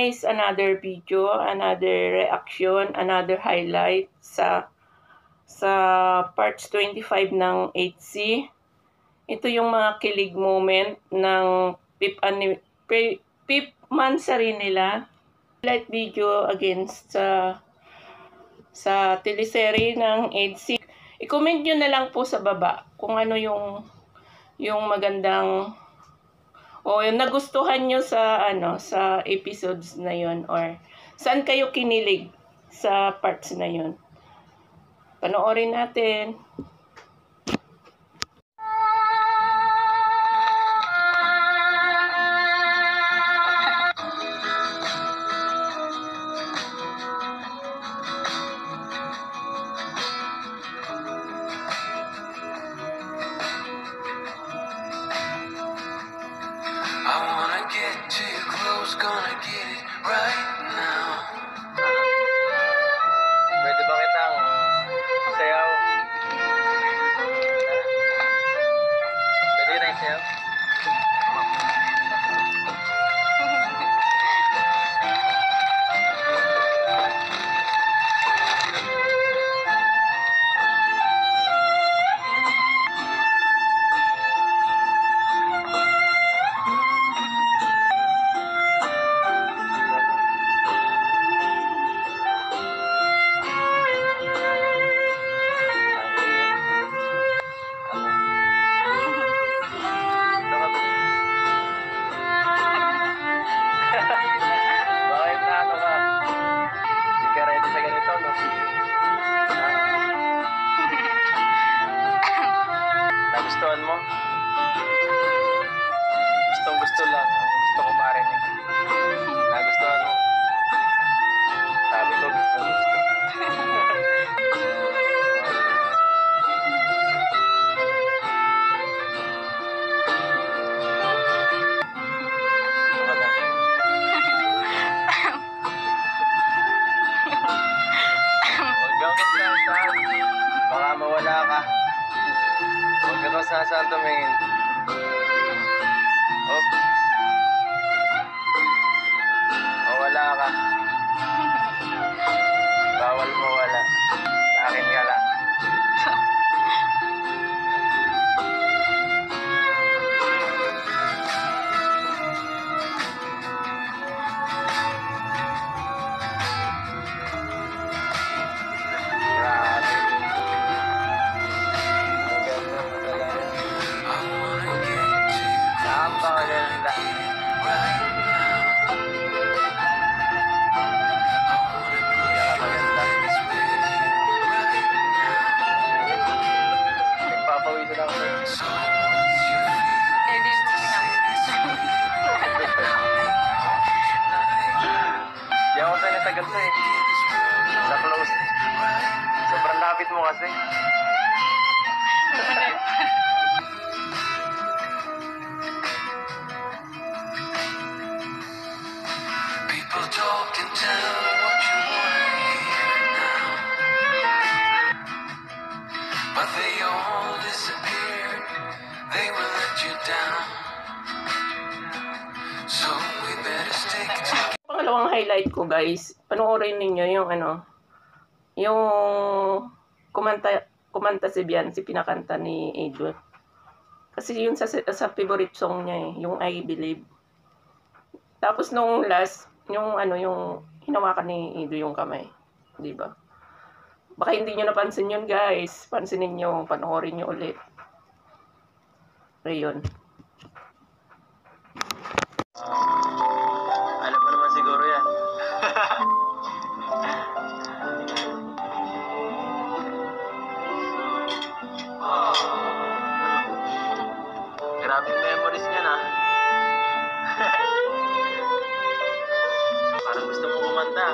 guys, another video, another reaction, another highlight sa parts 25 ng 8C. Ito yung mga kilig moment ng 5th monthsary nila. Highlight video against sa teleserye ng 8C. I-comment nyo na lang po sa baba kung ano yung magandang o yung nagustuhan nyo sa sa episodes na yon, or saan kayo kinilig sa parts na yon. Panoorin natin. I wanna get too close, gonna get it right now. Pwede ba kitang sayaw? Pwede na yung sayaw? Nagustuhan mo? Gusto lang. Gusto ko marinig. Nagustuhan mo? Sabi ko gusto. Huwag kang magsasahan. Baka mawala ka. Huwag ka nang sasaan tumingin. Hop. Mawala ka. Bawal mawala. Sa akin ka lang. Di ako sa'yo natagal to eh. Sa close. Sobrang lapit mo kasi. People talk and tell what you wanna hear now, but they all disappeared. They will let you down. So we better stick together. Pangalawang highlight ko, guys, panoorin ninyo yung yung kumanta si Beyonce, pinakanta ni Edo. Kasi yun sa favorite song niya eh, yung I Believe. Tapos nung last, yung hinawakan ni Edo yung kamay, di ba? Baka hindi nyo napansin yun, guys. Pansinin nyo, panoorin nyo ulit. Ayun. Alam mo naman siguro yan. Grabe yung memories niya na. Parang gusto mo kumanta.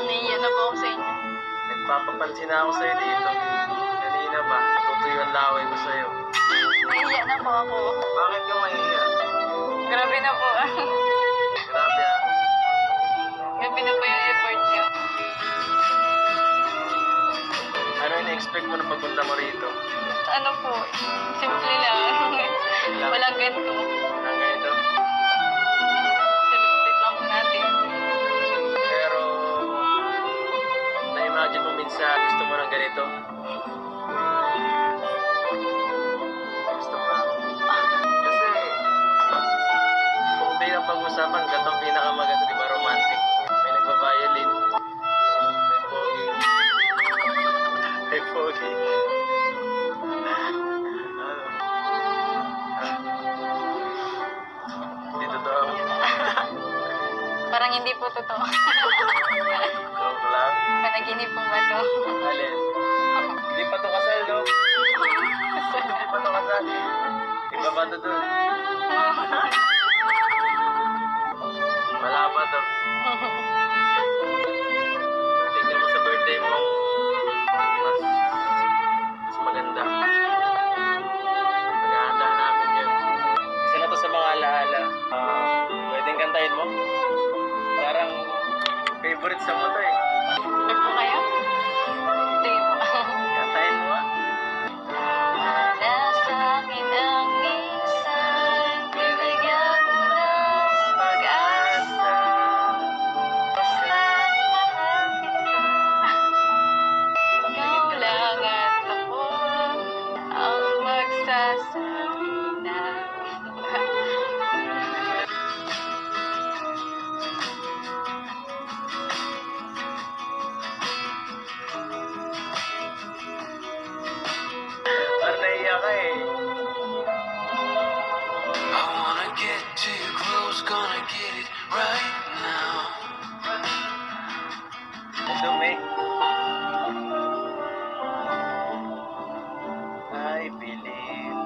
Naiiyak na po ako sa inyo. Nagpapapansin na ako sa'yo dito. Kanina ba, tutuyo ang laway ko sa'yo. Naiiyak na po ako. Bakit ka maiiyak? Grabe na po. Grabe ah. Grabe na po yung effort niyo. Ano yung na-expect mo na pagpunta mo rito? Ano po, simple lang. lang. Walang ganito. Walang ganito. Celebrate lang po natin. Pero, na-imagine mo minsan gusto mo ng ganito? Gusto mo? Kasi, kung bilang pag-usapan, gantong pinakamaganda, di ba, romantic. May nagbabiolin. May pogi. May pogi. Hindi totoo. Parang hindi po totoo. Joke lang. Panaginip po ba to? Alin? Hindi pa to kasal, no? Hindi pa to kasal. Iba ba to dun? Wala pa to. Tingnan mo sa birthday mo. Mas maganda. Maghahanda namin yun. Isa na to sa mga alaala. Pwedeng kantahin mo? Parang favorite sa mo to eh. Ano po kayo? Hindi po. Kantahin mo ah. Nasa akin ang minsan, binigyan mo ng pag-asa. Basta mahal kita. Ikaw lang at ako ang magsasabi na Parang naiyak ka eh. I wanna get too close, gonna get it right now. Ang dumi. I believe.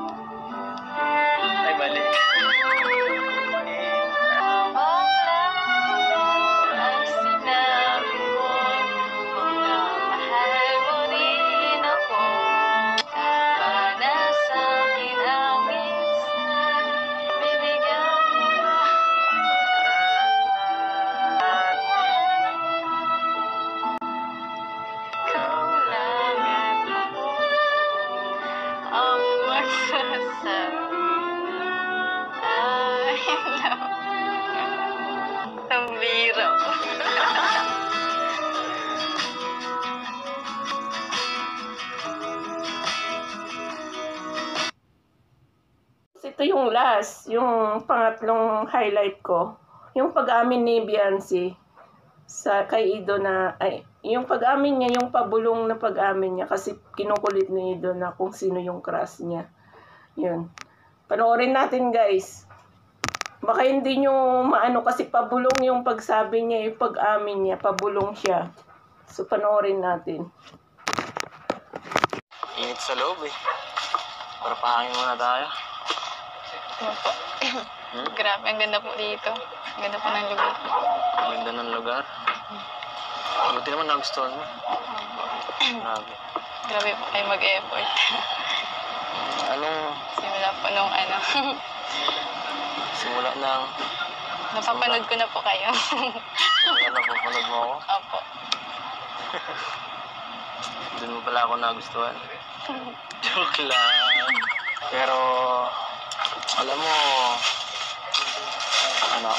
Ay, mali. ang sinabi mo kung na mahal mo rin ako. Sana sa akin ang minsan, binigyan mo ikaw lang at ako ang magsasabi. I love ang bira po. Ito yung last, yung pangatlong highlight ko. Yung pag-amin ni Beyonce sa kay Ido na, ay, yung pag-amin niya, yung pabulong na pag-amin niya kasi kinukulit ni Ido na kung sino yung crush niya. Yun. Panoorin natin guys. Baka hindi nyo maano kasi pabulong yung pagsabi niya, yung pag-amin niya, pabulong siya. So panoorin natin. Init sa loob eh. Para pahangin muna tayo. Ano po? Grabe, ang ganda po dito. Ang ganda po ng lugar. Ang ganda ng lugar. Buti naman nagustuhan mo. Grabe. Grabe po kayo mag-effort. Anong Simula po nung ano. simula ng... Napapanood ko na po kayo. Simula na pupunod mo ako? Opo. Doon mo pala ako nagustuhan. Joke lang. Pero, alam mo, ano,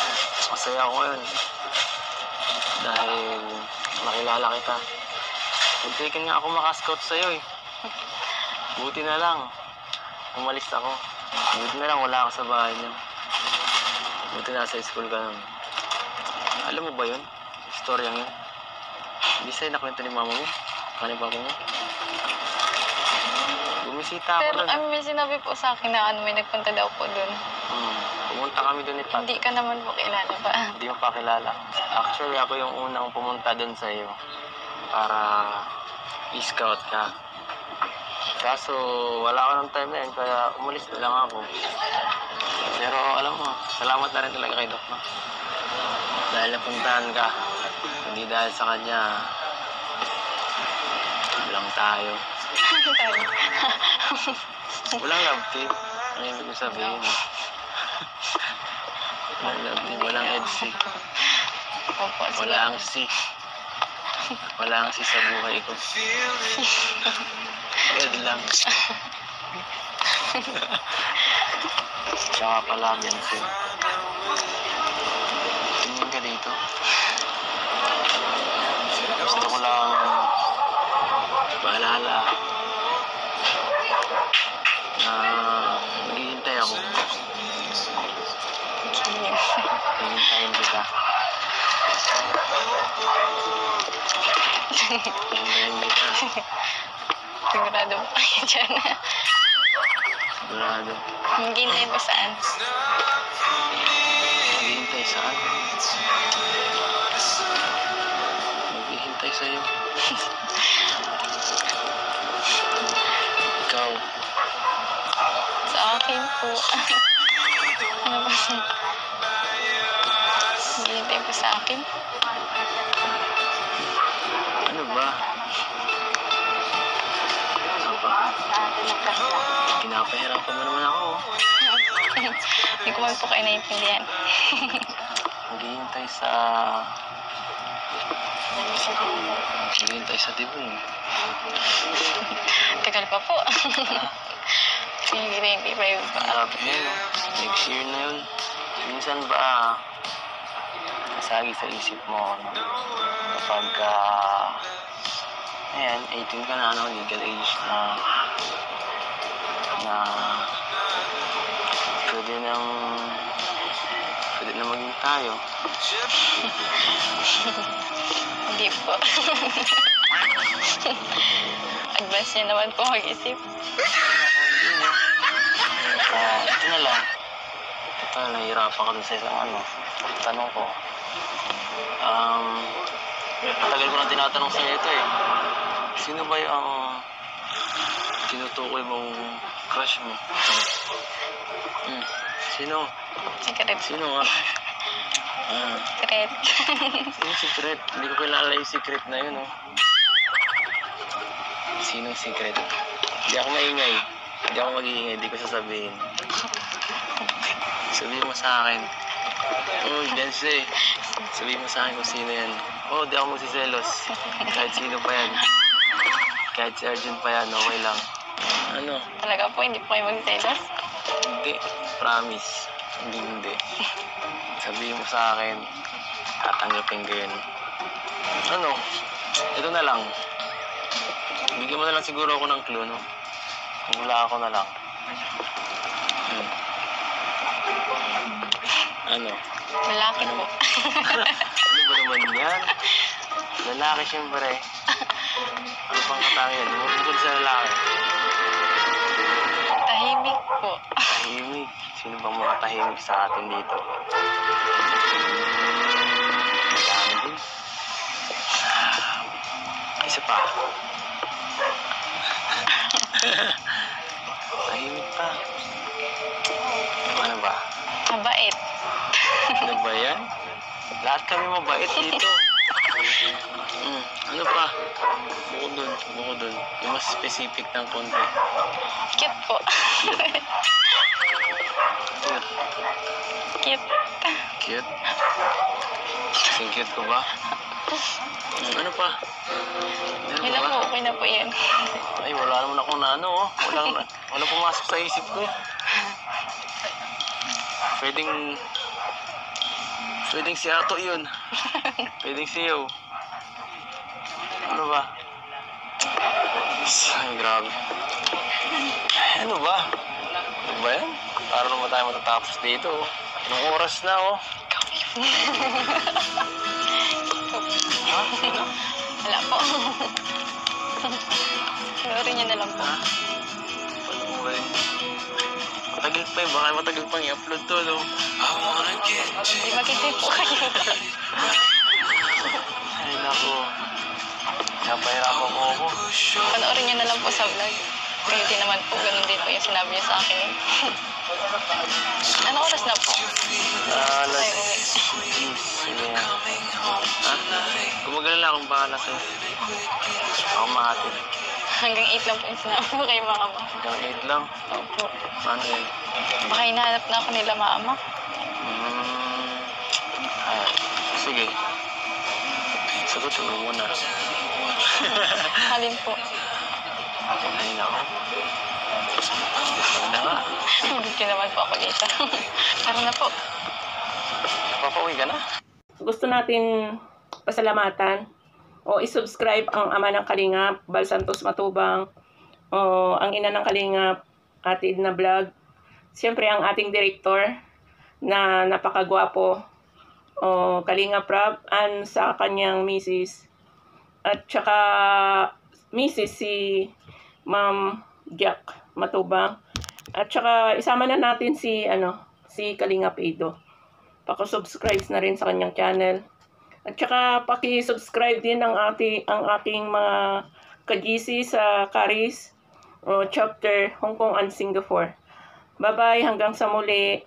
masaya ako ngayon. Dahil nakilala kita. Muntikan nga ako makascout sa'yo eh. Buti na lang. Umalis ako. Buti na lang wala ka sa bahay niyo. Buti nasa school ka nun. Alam mo ba yun? Storyang yun. Hindi sa'yo nakwento ni mama mo? Ni papa mo? Bumisita ako Pero doon. may sinabi po sa akin na ano, may nagpunta daw po doon. Pumunta kami doon ni Pat. Hindi ka naman po kilala pa. Hindi mo pa kilala. Actually, ako yung unang pumunta doon sa iyo para i-scout ka. Kaso, wala ako ng time na yun, kaya umalis na lang ako. Pero alam mo, salamat na rin talaga kay Doc, no? Dahil napuntahan ka, hindi dahil sa kanya, lang tayo. Walang love team. Ang ibig ko sabihin. Walang love team, walang EDC. Opo, sige. Wala ang si. Wala ang si sa buhay ko. Ed lang. Siya nga pala, Vincent. Tingin ka dito. Gusto ko lang paalala na maghihintay ako. Hihintayin kita. Hihintayin kita. Sigurado po kayo dyan. Sigurado. Maghintay po saan? Maghihintay saan? Maghihintay sa'yo. Ikaw. Sa akin po. Ano ba? Maghintay po sa akin. Ano ba? Pinapahirapan mo naman ako. Hindi ko man po kayo naiintindihan. Maghihintay sa... Maghihintay sa dibong. Tagal pa po. Sige, 25 pa. Malapit na yun. Next year na yun. Minsan ba nasagi sa isip mo no? Kapag ayan, 18 ka na, ano, legal age na pwede na maging tayo. Hindi po. Advance niya naman po mag-isip. Ito na lang. Ito, nahihirapan ka dun sa isang tanong ko. Tagal ko na tinatanong sa'yo ito eh. Sino ba yung tinutukoy mong crush mo? Sino? Secret. Sino nga? Secret. Sino secret? Hindi ko kilala yung secret na yun, oh. Sinong secret? Hindi ako maingay. Hindi ako mag-iingay. Hindi ko sasabihin. Sabihin mo sa akin. Oh, Beyonce. Sabihin mo sa akin kung sino yan. Oh, di ako magsiselos. Kahit sino pa yan. Kahit si Arjun pa yan, okay lang. Ano? Talaga po, hindi po kayo mag-selos? Hindi. Promise. Hindi. Sabihin mo sa akin. Tatanggapin ko yun. Ano? Ito na lang. Bigyan mo na lang siguro ako ng clue, no? Wala ako na lang. Ano? Lalaki po. Ano ba naman yan? Lalaki siyempre. Ano pang katangian? Bukod sa lalaki. Tahimik po. Tahimik. Sino bang mga tahimik sa atin dito? Madami din. Isa pa. Tahimik pa. Ano ba? Mabait. Ano ba yan? Lahat kami mabait dito. Ano pa? Bukod dun. Yung mas specific ng konti. Cute po. Cute. Cute. Cute? Kasing cute ko ba? Ano pa? Ano Yun na po, okay na po yan. Ay, wala naman ako na ano, oh. Wala pumasok sa isip ko. Pwedeng si Ato yun. Pwedeng si Yo. Ano ba? Ay, grabe. Ano ba? Ano ba yan? Para naman tayo matatapos dito, oh. Anong oras na, oh? Ha? Ano? Wala po. Panoorin niyo na lang po. Panoorin. Matagal pa yun. Baka matagal pang i-upload to, no? Hindi mag-isip po kayo. Ay, naku. Napahirapan mo ako. Panoorin niyo na lang po sa vlog. Kaya hindi naman po ganun din po yung sinabi niyo sa akin. Ano oras na po? Alas Ay, uwi. 10. Sige. Ha? Gumagala akong bahala sa'yo. Ako makatid. Hanggang 8 lang po yung sinabi ko kay mama. Hanggang 8 lang. Opo. Paano yun? Baka hinahanap na ako nila mama. Ay, sige. Sagutin mo muna. Halin po. Ay, nako. Gusto mo na nga. Maski naman po ako dito. Tara na po. Papauwi ka na? Gusto natin pasalamatan o isubscribe ang ama ng Kalingap, Bal Santos Matubang, o ang ina ng Kalingap, Ate Edna Vlog. Siyempre ang ating director na napakagwapo, o Kalingap Rab, and sa kanyang misis. At saka misis si Ma'am Jack Matubang. At saka isama na natin si Kalingap Edo. Paki-subscribe na rin sa kanyang channel. At saka paki-subscribe din ang aking mga ka-GC sa Caris o chapter Hong Kong and Singapore. Bye-bye, hanggang sa muli.